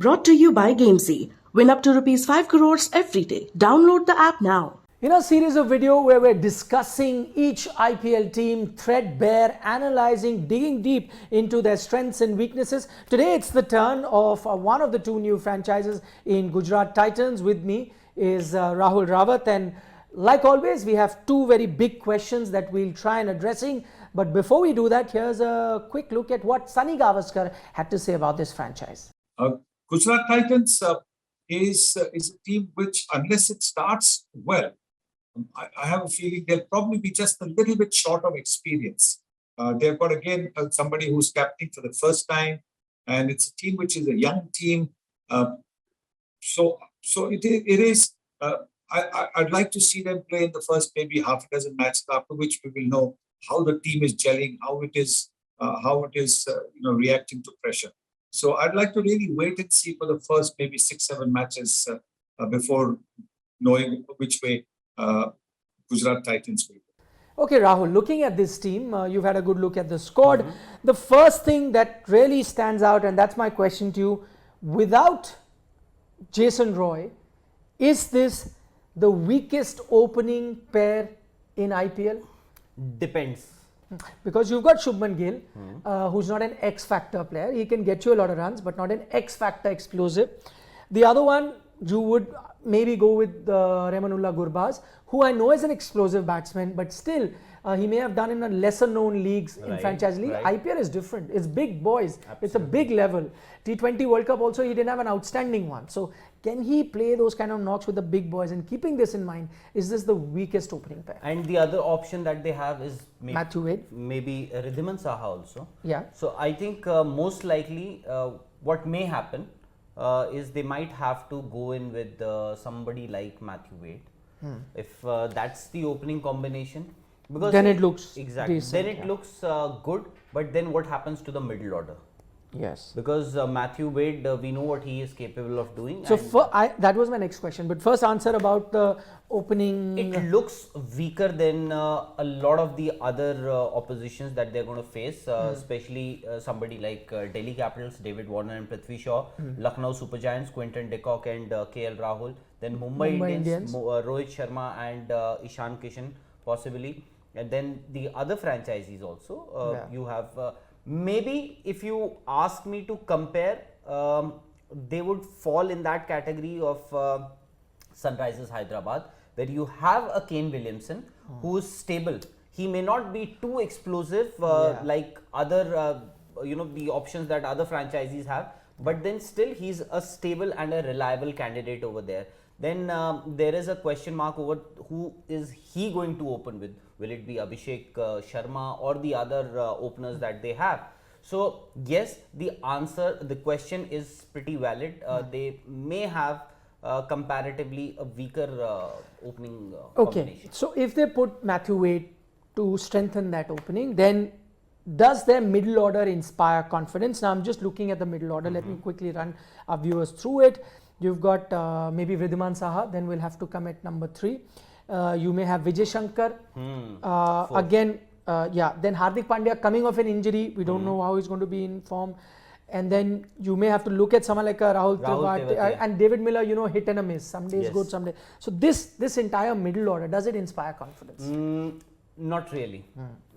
Brought to you by Gamezy. Win up to rupees 5 crores every day. Download the app now. In a series of video where we're discussing each IPL team threadbare, analyzing, digging deep into their strengths and weaknesses, today it's the turn of one of the two new franchises in Gujarat Titans. With me is Rahul Rawat, and like always we have two very big questions that we'll try and addressing. But before we do that, here's a quick look at what Sunny Gavaskar had to say about this franchise. Gujarat Titans is a team which, unless it starts well, I have a feeling they'll probably be just a little bit short of experience. They've got again somebody who's captaining for the first time, and it's a team which is a young team. So it is. I'd like to see them play in the first maybe half a dozen matches, after which we will know how the team is gelling, how it is reacting to pressure. So I'd like to really wait and see for the first maybe 6-7 matches before knowing which way Gujarat Titans will go. Okay, Rahul, looking at this team, you've had a good look at the squad. The first thing that really stands out, and that's my question to you, without Jason Roy, is this the weakest opening pair in IPL? Depends. Because you've got Shubman Gill, who's not an X-factor player. He can get you a lot of runs, but not an X-factor explosive. The other one, you would maybe go with Remanullah Gurbaz, who I know is an explosive batsman, but still he may have done in a lesser known leagues in franchise league. IPL is different. It's big boys. Absolutely. It's a big level. T20 World Cup also, he didn't have an outstanding one. So can he play those kind of knocks with the big boys? And keeping this in mind, is this the weakest opening pair? And the other option that they have is Matthew Wade, maybe Ridhiman Saha also. Yeah. So I think most likely what may happen is they might have to go in with somebody like Matthew Wade. If that's the opening combination, because then it looks exactly decent, then it looks good. But then what happens to the middle order? Yes. Because Matthew Wade, we know what he is capable of doing. So that was my next question. But first answer about the opening. It looks weaker than a lot of the other oppositions that they're going to face, especially somebody like Delhi Capitals, David Warner and Prithvi Shaw, Lucknow Super Giants, Quinton de Kock and KL Rahul, then Mumbai Indians, Rohit Sharma and Ishan Kishan possibly, and then the other franchisees also. You have maybe, if you ask me to compare, they would fall in that category of Sunrisers Hyderabad, where you have a Kane Williamson who is stable. He may not be too explosive like other the options that other franchisees have, but then still he's a stable and a reliable candidate over there. Then there is a question mark over who is he going to open with. Will it be Abhishek Sharma or the other openers that they have? So yes, the question is pretty valid. They may have comparatively a weaker opening combination. So if they put Matthew Wade to strengthen that opening, then does their middle order inspire confidence? Now I'm just looking at the middle order. Let me quickly run our viewers through it. You've got maybe Ridhiman Saha, then we'll have to come at number 3. You may have Vijay Shankar. Again, then Hardik Pandya coming off an injury. We don't know how he's going to be in form. And then you may have to look at someone like Rahul Tewati and David Miller, hit and a miss. Some days good, some days. So this entire middle order, does it inspire confidence? Not really.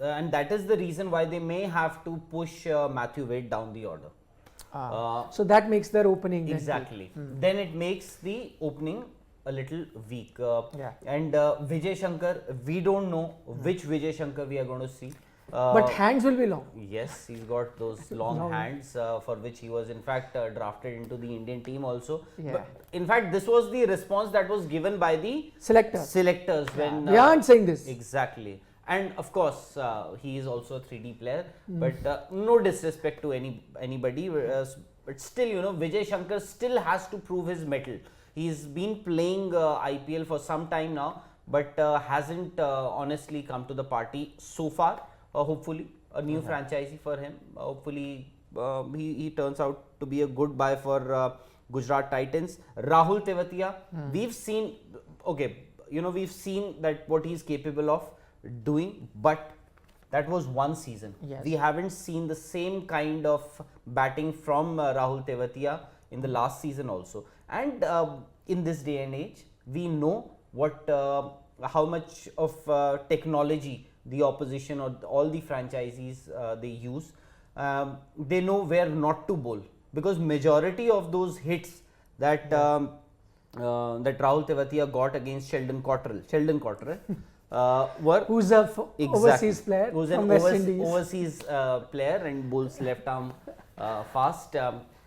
And that is the reason why they may have to push Matthew Wade down the order. So that makes their opening exactly. Then it makes the opening a little weak. And Vijay Shankar, we don't know which Vijay Shankar we are going to see. But hands will be long. Yes, he's got those long hands for which he was in fact drafted into the Indian team also. But in fact, this was the response that was given by the selectors when we aren't saying this. Exactly. And of course, he is also a 3D player, but no disrespect to anybody. But still, Vijay Shankar still has to prove his mettle. He's been playing IPL for some time now, but hasn't honestly come to the party so far. Hopefully, a new franchisee for him. Hopefully, he turns out to be a good buy for Gujarat Titans. Rahul Tewatia, we've seen, we've seen that what he's capable of doing, but that was one season. We haven't seen the same kind of batting from Rahul Tewatia in the last season also. And in this day and age, we know what how much of technology the opposition or all the franchisees they use. They know where not to bowl, because majority of those hits that that Rahul Tewatia got against Sheldon Cottrell were Who's a overseas player who's from an West Indies. overseas player and bowls left arm fast.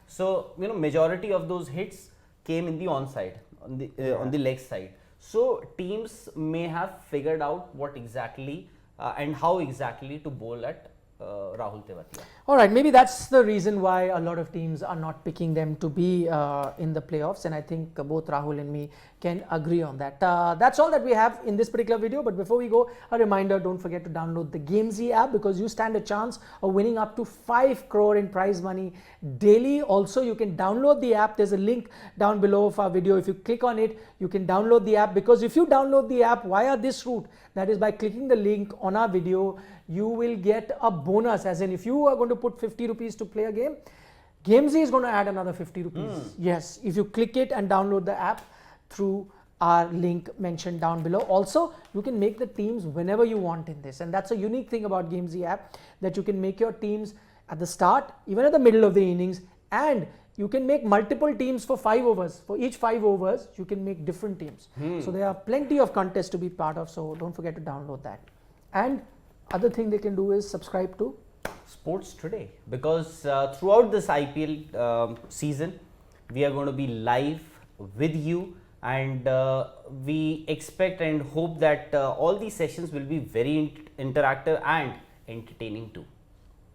So you know, majority of those hits came in the onside, on the leg side. So teams may have figured out what exactly and how exactly to bowl at Rahul Tewatia. All right, maybe that's the reason why a lot of teams are not picking them to be in the playoffs, and I think both Rahul and me can agree on that. That's all that we have in this particular video, but before we go, a reminder, don't forget to download the Gamezy app, because you stand a chance of winning up to 5 crore in prize money daily. Also, you can download the app. There's a link down below of our video. If you click on it, you can download the app, because if you download the app via this route, that is by clicking the link on our video, you will get a bonus, as in if you are going to put 50 rupees to play a game, Gamezy is going to add another 50 rupees. Yes, if you click it and download the app through our link mentioned down below. Also, you can make the teams whenever you want in this, and that's a unique thing about Gamezy app, that you can make your teams at the start, even at the middle of the innings, and you can make multiple teams for 5 overs. For each 5 overs, you can make different teams. So there are plenty of contests to be part of, so don't forget to download that. And other thing they can do is subscribe to Sports Today, because throughout this IPL season, we are going to be live with you, and we expect and hope that all these sessions will be very interactive and entertaining too.